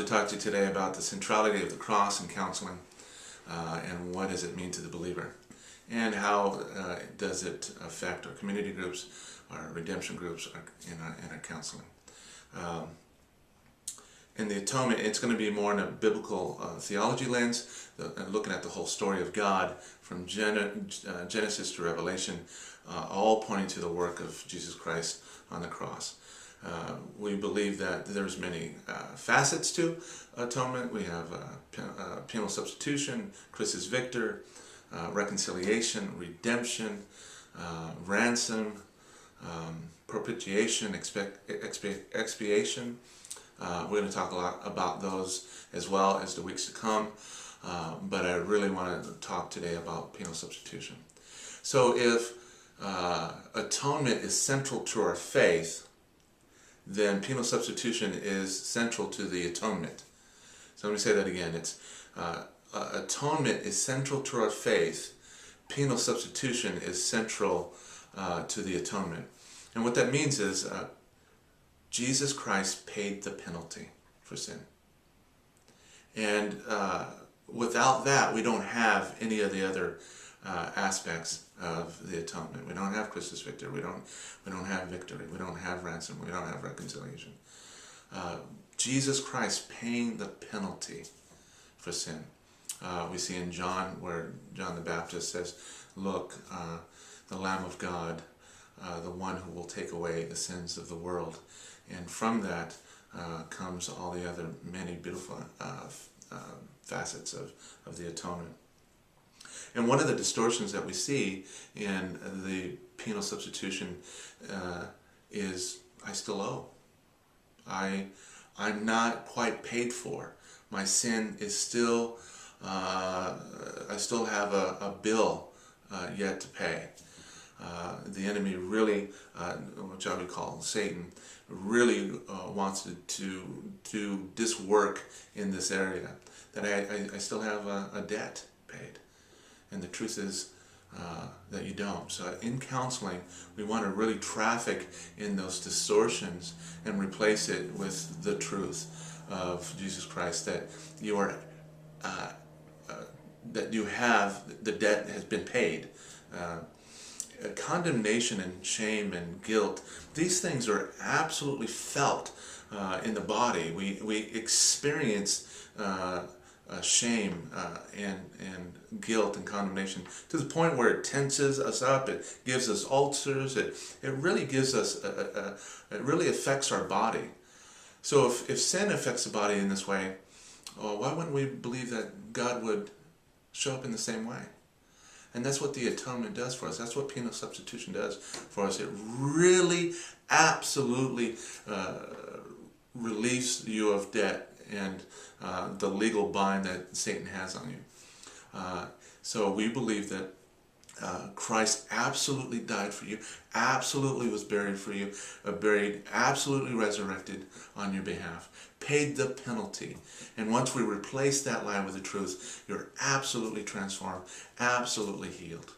to talk to you today about the centrality of the cross in counseling and what does it mean to the believer, and how does it affect our community groups, our redemption groups, in our counseling. In the atonement, it's going to be more in a biblical theology lens, looking at the whole story of God from Genesis to Revelation, all pointing to the work of Jesus Christ on the cross. We believe that there's many facets to atonement. We have penal substitution, Christus Victor, reconciliation, redemption, ransom, propitiation, expiation. We're going to talk a lot about those as well as the weeks to come, but I really want to talk today about penal substitution. So if atonement is central to our faith, then penal substitution is central to the atonement. So let me say that again. It's atonement is central to our faith. Penal substitution is central to the atonement. And what that means is Jesus Christ paid the penalty for sin. And without that, we don't have any of the other aspects of the atonement. We don't have Christus Victor. We don't have victory. We don't have ransom. We don't have reconciliation. Jesus Christ paying the penalty for sin. We see in John where John the Baptist says, "Look, the Lamb of God, the one who will take away the sins of the world." And from that comes all the other many beautiful facets of the atonement. And one of the distortions that we see in the penal substitution is, I still owe. I'm not quite paid for. My sin is still, I still have a bill yet to pay. The enemy really, which I would call Satan, really wants to do this work in this area, that I still have a debt paid. And the truth is that you don't. So in counseling, we want to really traffic in those distortions and replace it with the truth of Jesus Christ, that you are, that you have, the debt has been paid. Condemnation and shame and guilt, these things are absolutely felt in the body. We experience shame and guilt and condemnation to the point where it tenses us up. It gives us ulcers. It really gives us it really affects our body. So if sin affects the body in this way, why wouldn't we believe that God would show up in the same way? And that's what the atonement does for us. That's what penal substitution does for us. It really, absolutely relieves you of debt and the legal bind that Satan has on you. So we believe that Christ absolutely died for you, absolutely was buried for you, buried, absolutely resurrected on your behalf, paid the penalty. And once we replace that lie with the truth, you're absolutely transformed, absolutely healed.